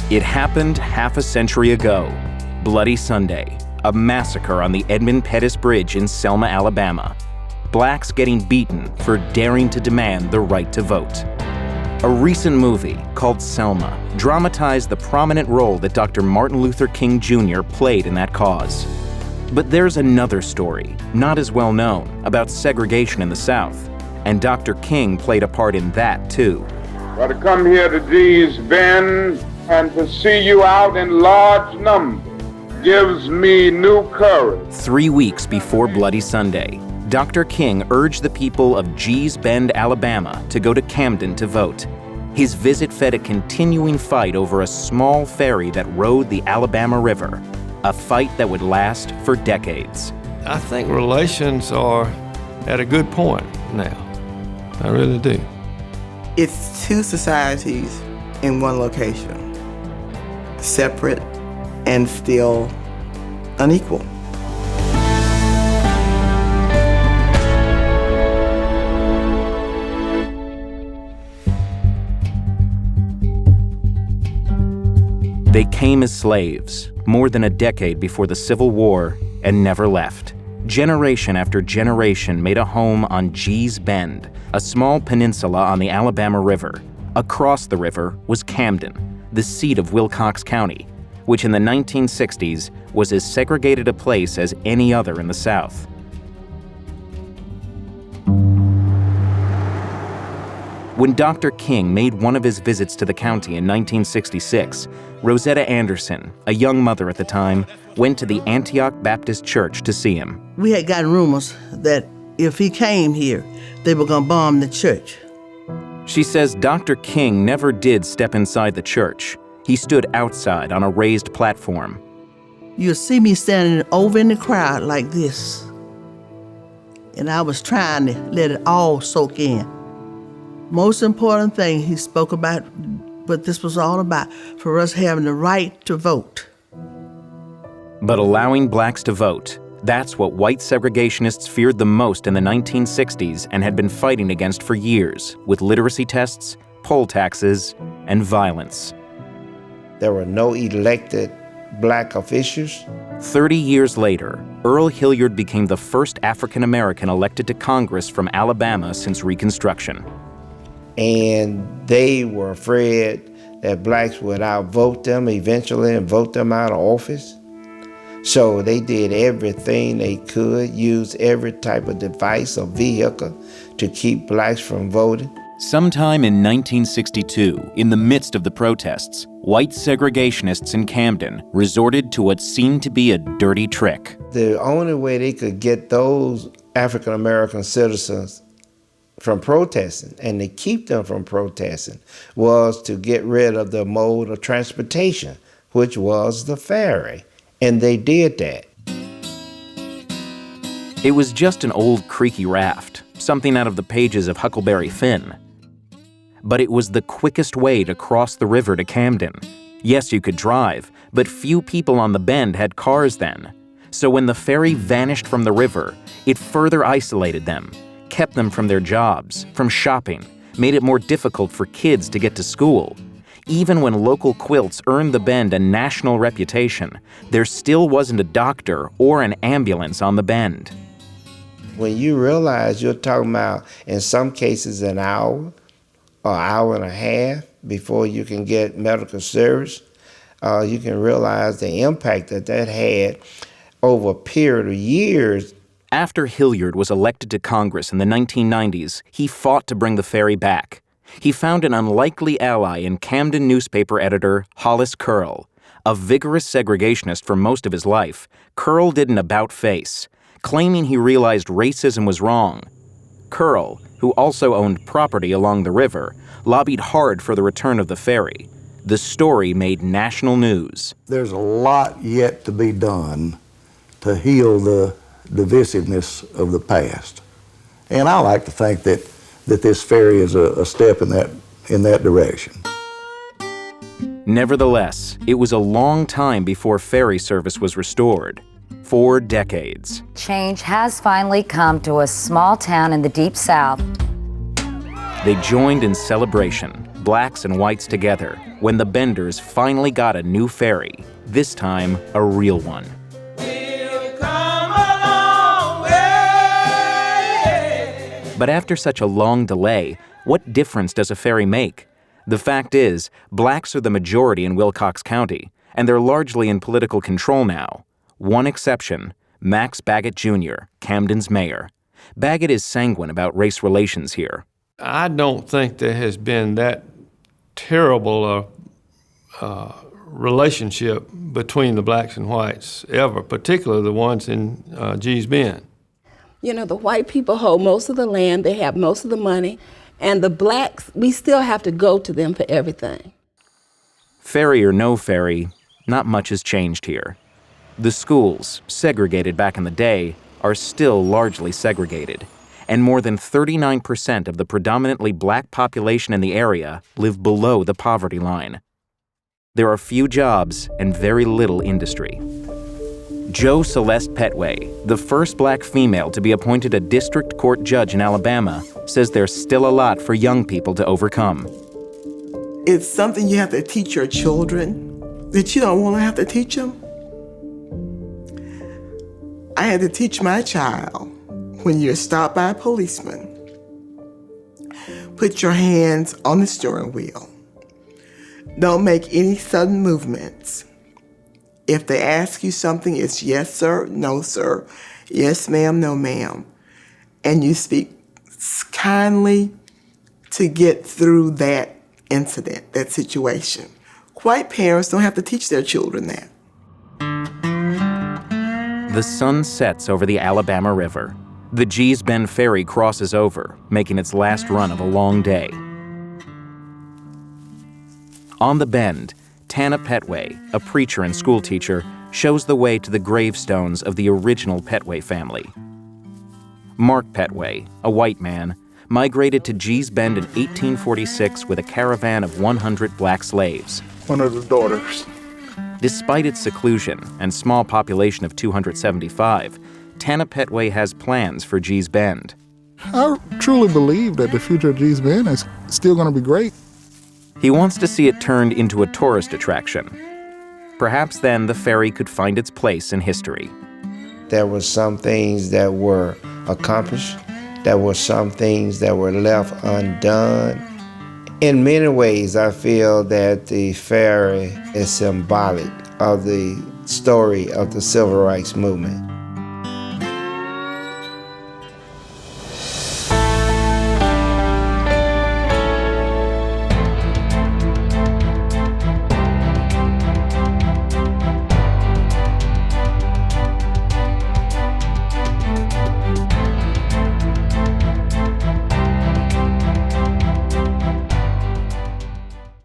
It happened half a century ago. Bloody Sunday, a massacre on the Edmund Pettus Bridge in Selma, Alabama. Blacks getting beaten for daring to demand the right to vote. A recent movie called Selma dramatized the prominent role that Dr. Martin Luther King Jr. played in that cause. But there's another story, not as well known, about segregation in the South, and Dr. King played a part in that too. Well, to come here to Gee's Bend and to see you out in large numbers gives me new courage. 3 weeks before Bloody Sunday, Dr. King urged the people of Gee's Bend, Alabama, to go to Camden to vote. His visit fed a continuing fight over a small ferry that rode the Alabama River, a fight that would last for decades. I think relations are at a good point now. I really do. It's two societies in one location, separate and still unequal. They came as slaves, more than a decade before the Civil War, and never left. Generation after generation made a home on Gee's Bend, a small peninsula on the Alabama River. Across the river was Camden, the seat of Wilcox County, which in the 1960s was as segregated a place as any other in the South. When Dr. King made one of his visits to the county in 1966, Rosetta Anderson, a young mother at the time, went to the Antioch Baptist Church to see him. We had gotten rumors that if he came here, they were going to bomb the church. She says Dr. King never did step inside the church. He stood outside on a raised platform. You'll see me standing over in the crowd like this. And I was trying to let it all soak in. Most important thing he spoke about, what this was all about, for us having the right to vote. But allowing blacks to vote, that's what white segregationists feared the most in the 1960s and had been fighting against for years, with literacy tests, poll taxes, and violence. There were no elected black officials. 30 years later, Earl Hilliard became the first African American elected to Congress from Alabama since Reconstruction. And they were afraid that blacks would outvote them eventually and vote them out of office. So they did everything they could, used every type of device or vehicle to keep blacks from voting. Sometime in 1962, in the midst of the protests, white segregationists in Camden resorted to what seemed to be a dirty trick. The only way they could get those African American citizens from protesting and to keep them from protesting was to get rid of the mode of transportation, which was the ferry. And they did that. It was just an old creaky raft, something out of the pages of Huckleberry Finn. But it was the quickest way to cross the river to Camden. Yes, you could drive, but few people on the bend had cars then. So when the ferry vanished from the river, it further isolated them, kept them from their jobs, from shopping, made it more difficult for kids to get to school. Even when local quilts earned the bend a national reputation, there still wasn't a doctor or an ambulance on the bend. When you realize you're talking about, in some cases, an hour or hour and a half before you can get medical service, you can realize the impact that had over a period of years. After Hilliard was elected to Congress in the 1990s, he fought to bring the ferry back. He found an unlikely ally in Camden newspaper editor Hollis Curl. A vigorous segregationist for most of his life, Curl did an about-face, claiming he realized racism was wrong. Curl, who also owned property along the river, lobbied hard for the return of the ferry. The story made national news. There's a lot yet to be done to heal the divisiveness of the past. And I like to think that this ferry is a step in that direction. Nevertheless, it was a long time before ferry service was restored. 4 decades. Change has finally come to a small town in the Deep South. They joined in celebration, blacks and whites together, when the Benders finally got a new ferry, this time a real one. But after such a long delay, what difference does a ferry make? The fact is, blacks are the majority in Wilcox County, and they're largely in political control now. One exception, Max Baggett Jr., Camden's mayor. Baggett is sanguine about race relations here. I don't think there has been that terrible relationship between the blacks and whites ever, particularly the ones in Gee's Bend. You know, the white people hold most of the land, they have most of the money, and the blacks, we still have to go to them for everything. Ferry or no ferry, not much has changed here. The schools, segregated back in the day, are still largely segregated, and more than 39% of the predominantly black population in the area live below the poverty line. There are few jobs and very little industry. Jo Celeste Petway, the first black female to be appointed a district court judge in Alabama, says there's still a lot for young people to overcome. It's something you have to teach your children that you don't want to have to teach them. I had to teach my child, when you're stopped by a policeman, put your hands on the steering wheel. Don't make any sudden movements. If they ask you something, it's yes, sir, no, sir, yes, ma'am, no, ma'am. And you speak kindly to get through that incident, that situation. White parents don't have to teach their children that. The sun sets over the Alabama River. The Gee's Bend ferry crosses over, making its last run of a long day. On the bend, Tana Petway, a preacher and schoolteacher, shows the way to the gravestones of the original Petway family. Mark Petway, a white man, migrated to Gee's Bend in 1846 with a caravan of 100 black slaves. One of the daughters. Despite its seclusion and small population of 275, Tana Petway has plans for Gee's Bend. I truly believe that the future of Gee's Bend is still going to be great. He wants to see it turned into a tourist attraction. Perhaps then the ferry could find its place in history. There were some things that were accomplished. There were some things that were left undone. In many ways, I feel that the ferry is symbolic of the story of the Civil Rights Movement.